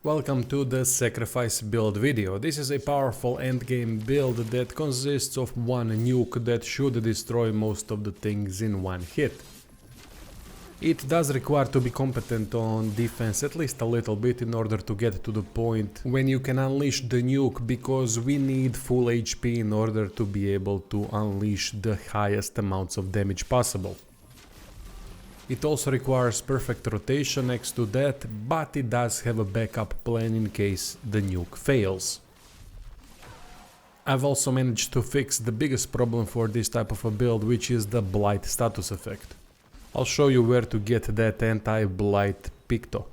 Welcome to the Sacrifice build video. This is a powerful endgame build that consists of one nuke that should destroy most of the things in one hit. It does require to be competent on defense at least a little bit in order to get to the point when you can unleash the nuke, because we need full HP in order to be able to unleash the highest amounts of damage possible. It also requires perfect rotation next to that, but it does have a backup plan in case the nuke fails. I've also managed to fix the biggest problem for this type of a build, which is the blight status effect. I'll show you where to get that anti-blight picto.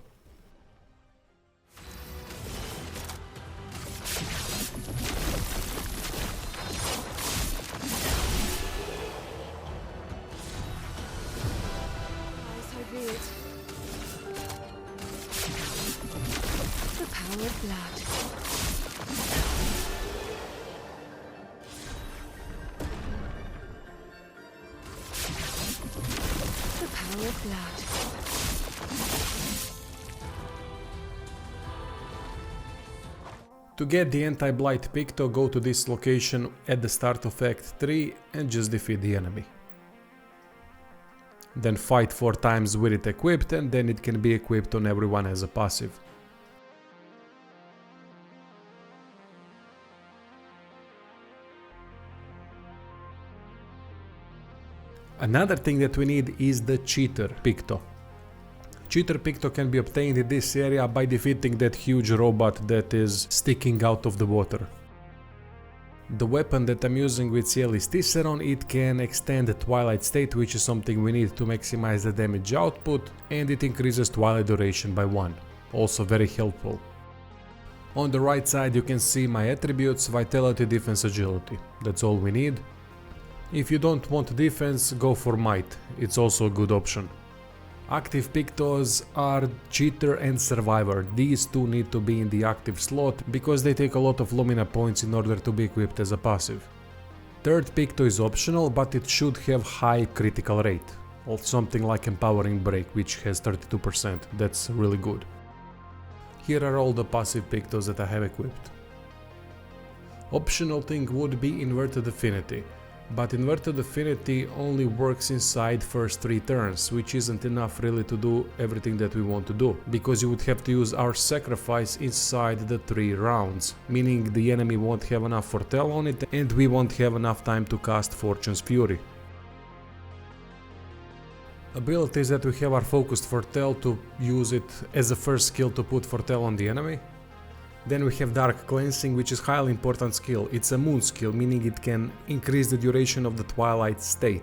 The power of blood. The power of blood. To get the anti-blight picto, go to this location at the start of Act 3 and just defeat the enemy. Then fight 4 times with it equipped, and then it can be equipped on everyone as a passive. Another thing that we need is the cheater picto. Cheater picto can be obtained in this area by defeating that huge robot that is sticking out of the water. The weapon that I'm using with Sciel is Tisseron. It can extend the Twilight state, which is something we need to maximize the damage output, and it increases Twilight duration by 1, also very helpful. On the right side you can see my attributes: Vitality, Defense, Agility. That's all we need. If you don't want defense, go for Might, it's also a good option. Active pictos are Cheater and Survivor. These two need to be in the active slot because they take a lot of Lumina points in order to be equipped as a passive. Third picto is optional, but it should have high critical rate, or something like Empowering Break, which has 32%. That's really good. Here are all the passive pictos that I have equipped. Optional thing would be Inverted Affinity. But Inverted Affinity only works inside first 3 turns, which isn't enough really to do everything that we want to do, because you would have to use our Sacrifice inside the 3 rounds, meaning the enemy won't have enough foretell on it and we won't have enough time to cast Fortune's Fury. Abilities that we have are Focused Foretell, to use it as a first skill to put foretell on the enemy. Then we have Dark Cleansing, which is highly important skill. It's a moon skill, meaning it can increase the duration of the Twilight state.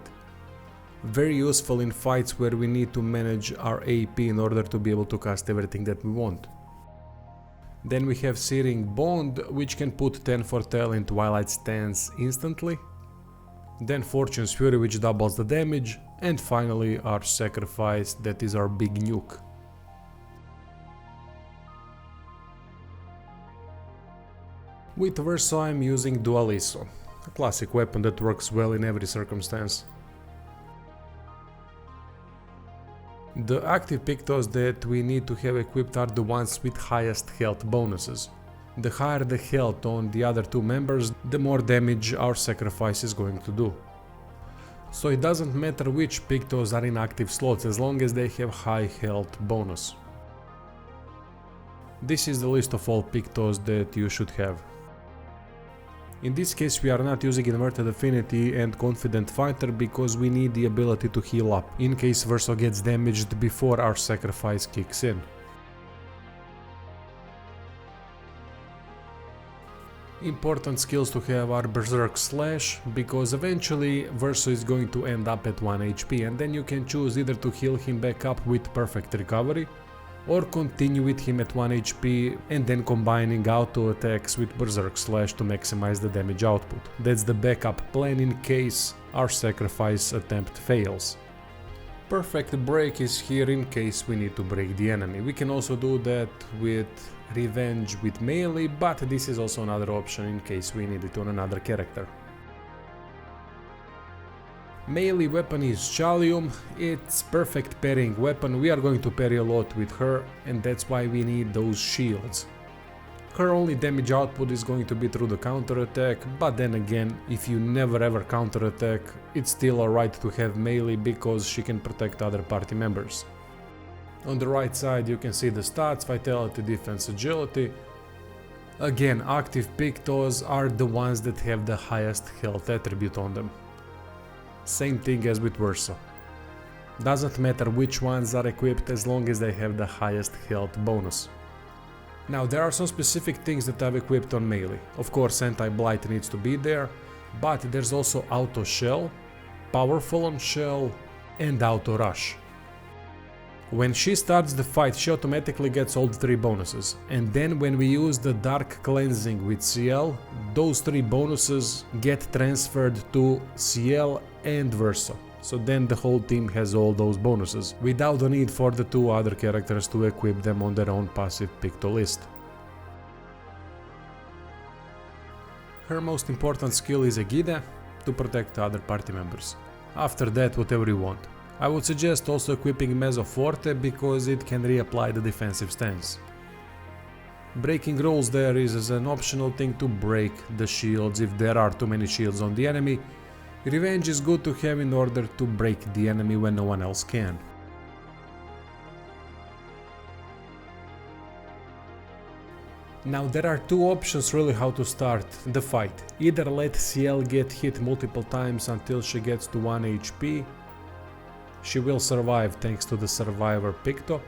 Very useful in fights where we need to manage our AP in order to be able to cast everything that we want. Then we have Searing Bond, which can put 10 foretell in Twilight stance instantly. Then Fortune's Fury, which doubles the damage. And finally our Sacrifice, that is our big nuke. With Verso I'm using Dualiso, a classic weapon that works well in every circumstance. The active pictos that we need to have equipped are the ones with highest health bonuses. The higher the health on the other 2 members, the more damage our Sacrifice is going to do. So it doesn't matter which pictos are in active slots as long as they have high health bonus. This is the list of all pictos that you should have. In this case we are not using Inverted Affinity and Confident Fighter because we need the ability to heal up, in case Verso gets damaged before our Sacrifice kicks in. Important skills to have are Berserk Slash, because eventually Verso is going to end up at 1 HP and then you can choose either to heal him back up with Perfect Recovery, or continue with him at 1 HP and then combining auto attacks with Berserk Slash to maximize the damage output. That's the backup plan in case our Sacrifice attempt fails. Perfect Break is here in case we need to break the enemy. We can also do that with Revenge with Maelle, but this is also another option in case we need it on another character. Melee weapon is Chalium. It's perfect pairing weapon. We are going to parry a lot with her, and that's why we need those shields. Her only damage output is going to be through the counter attack, but then again, if you never ever counter attack, it's still alright to have melee because she can protect other party members. On the right side you can see the stats: vitality, defense, agility. Again, active pictos are the ones that have the highest health attribute on them. Same thing as with Verso. Doesn't matter which ones are equipped as long as they have the highest health bonus. Now there are some specific things that I've equipped on melee. Of course, anti-blight needs to be there, but there's also auto shell, powerful on shell, and auto rush. When she starts the fight, she automatically gets all the 3 bonuses, and then when we use the dark cleansing with Sciel, those 3 bonuses get transferred to Sciel and Verso. So then the whole team has all those bonuses, without the need for the 2 other characters to equip them on their own passive picto list. Her most important skill is Egida, to protect other party members. After that, whatever you want. I would suggest also equipping Mezzo Forte because it can reapply the defensive stance. Breaking rules there is as an optional thing to break the shields if there are too many shields on the enemy. Revenge is good to have in order to break the enemy when no one else can. Now there are 2 options really how to start the fight. Either let Sciel get hit multiple times until she gets to 1 HP. She will survive thanks to the survivor picto.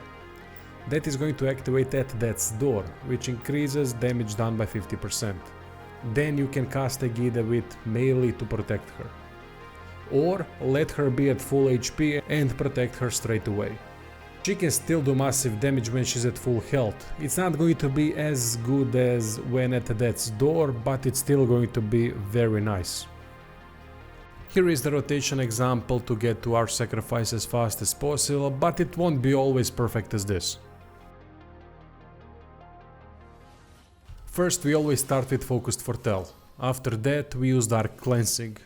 That is going to activate at death's door, which increases damage done by 50%. Then you can cast Egida with melee to protect her. Or let her be at full HP and protect her straight away. She can still do massive damage when she's at full health. It's not going to be as good as when at death's door, but it's still going to be very nice. Here is the rotation example to get to our sacrifice as fast as possible, but it won't be always perfect as this. First we always start with focused foretell. After that we use dark cleansing.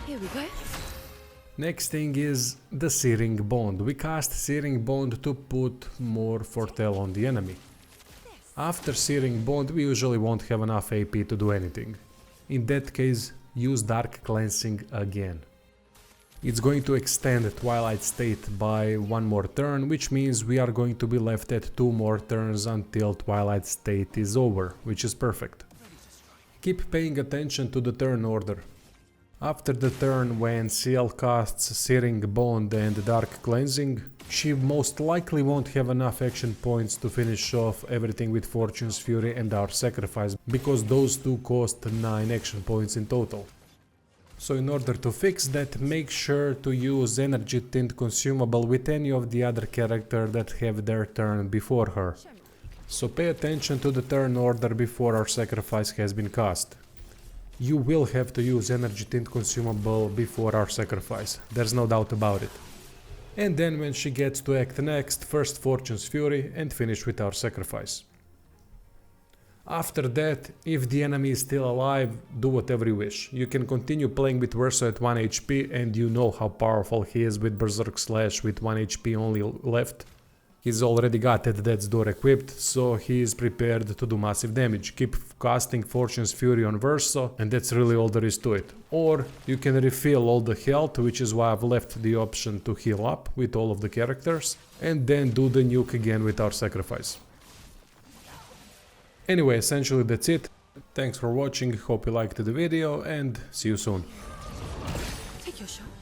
Here we go. Next thing is the Searing Bond. We cast Searing Bond to put more foretell on the enemy. After Searing Bond we usually won't have enough AP to do anything. In that case, use Dark Cleansing again. It's going to extend Twilight State by 1 more turn, which means we are going to be left at 2 more turns until Twilight State is over, which is perfect. Keep paying attention to the turn order. After the turn when Sciel casts Searing Bond and Dark Cleansing, she most likely won't have enough action points to finish off everything with Fortune's Fury and our Sacrifice, because those 2 cost 9 action points in total. So in order to fix that, make sure to use Energy Tint consumable with any of the other characters that have their turn before her. So pay attention to the turn order before our Sacrifice has been cast. You will have to use Energy Tint consumable before our Sacrifice, there's no doubt about it. And then when she gets to act next, first Fortune's Fury and finish with our Sacrifice. After that, if the enemy is still alive, do whatever you wish. You can continue playing with Verso at 1 HP, and you know how powerful he is with Berserk Slash with 1 HP only left. He's already got at Death's Door equipped, so he is prepared to do massive damage. Keep casting Fortune's Fury on Verso, and that's really all there is to it. Or you can refill all the health, which is why I've left the option to heal up with all of the characters, and then do the nuke again with our Sacrifice. Anyway, essentially that's it. Thanks for watching, hope you liked the video, and see you soon. Take your shot.